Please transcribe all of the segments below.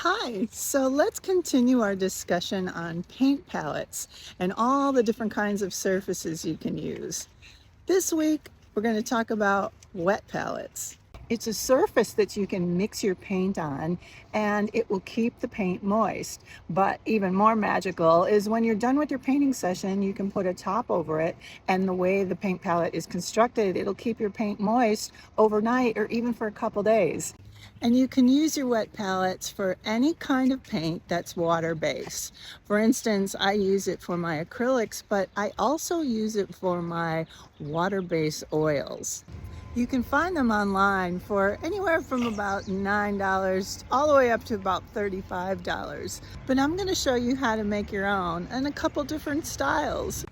Hi, so let's continue our discussion on paint palettes and all the different kinds of surfaces you can use. This week, we're going to talk about wet palettes. It's a surface that you can mix your paint on and it will keep the paint moist. But even more magical is when you're done with your painting session, you can put a top over it, and the way the paint palette is constructed, it'll keep your paint moist overnight or even for a couple days. And you can use your wet palettes for any kind of paint that's water-based. For instance, I use it for my acrylics, but I also use it for my water-based oils. You can find them online for anywhere from about $9 all the way up to about $35. But I'm going to show you how to make your own in a couple different styles.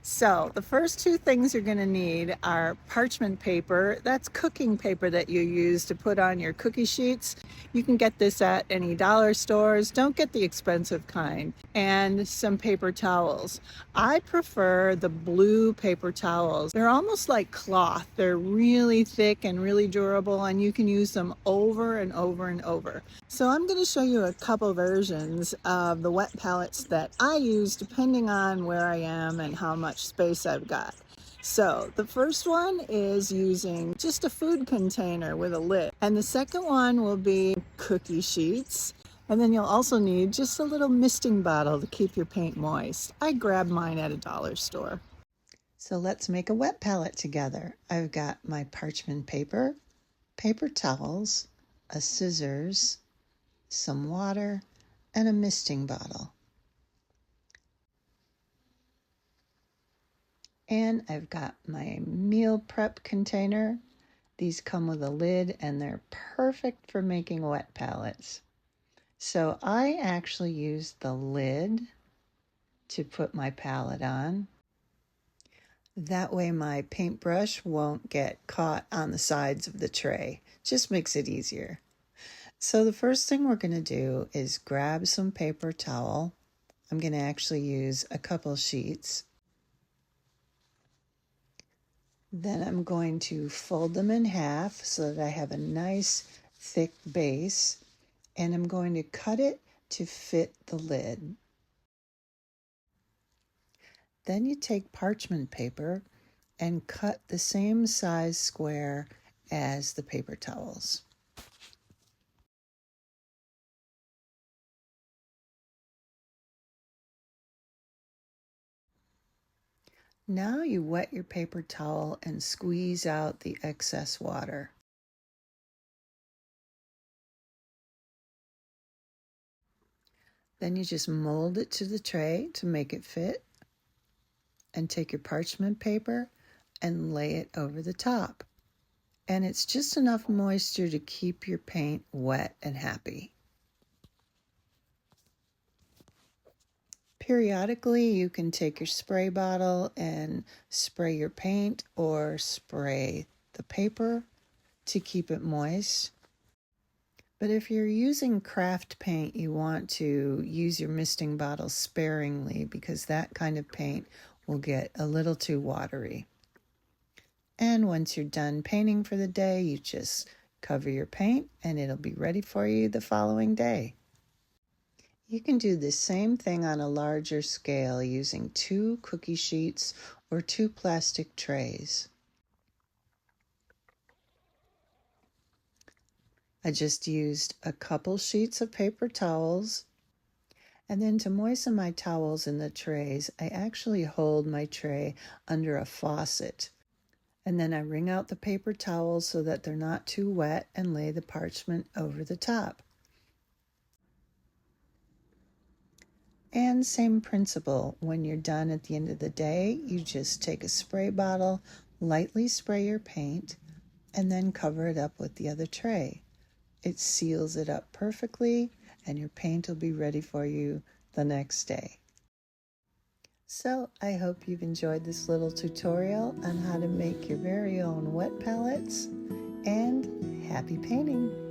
So the first two things you're going to need are parchment paper. That's cooking paper that you use to put on your cookie sheets. You can get this at any dollar stores. Don't get the expensive kind. And some paper towels. I prefer the blue paper towels. They're almost like cloth. They're really thick and really durable, and you can use them over and over and over. So I'm going to show you a couple versions of the wet palettes that I use depending on where I am and how much space I've got. So the first one is using just a food container with a lid, and the second one will be cookie sheets. And then you'll also need just a little misting bottle to keep your paint moist. I grabbed mine at a dollar store. So let's make a wet palette together. I've got my parchment paper, paper towels, a scissors, some water, and a misting bottle. And I've got my meal prep container. These come with a lid and they're perfect for making wet palettes. So I actually use the lid to put my palette on. That way my paintbrush won't get caught on the sides of the tray. Just makes it easier. So the first thing we're going to do is grab some paper towel. I'm going to actually use a couple sheets. Then I'm going to fold them in half so that I have a nice thick base, and I'm going to cut it to fit the lid. Then you take parchment paper and cut the same size square as the paper towels. Now you wet your paper towel and squeeze out the excess water. Then you just mold it to the tray to make it fit, and take your parchment paper and lay it over the top. And it's just enough moisture to keep your paint wet and happy. Periodically, you can take your spray bottle and spray your paint or spray the paper to keep it moist. But if you're using craft paint, you want to use your misting bottle sparingly because that kind of paint will get a little too watery. And once you're done painting for the day, you just cover your paint and it'll be ready for you the following day. You can do the same thing on a larger scale using 2 cookie sheets or 2 plastic trays. I just used a couple sheets of paper towels, and then to moisten my towels in the trays, I actually hold my tray under a faucet. And then I wring out the paper towels so that they're not too wet and lay the parchment over the top. And same principle, when you're done at the end of the day, you just take a spray bottle, lightly spray your paint, and then cover it up with the other tray. It seals it up perfectly, and your paint will be ready for you the next day. So I hope you've enjoyed this little tutorial on how to make your very own wet palettes, and happy painting!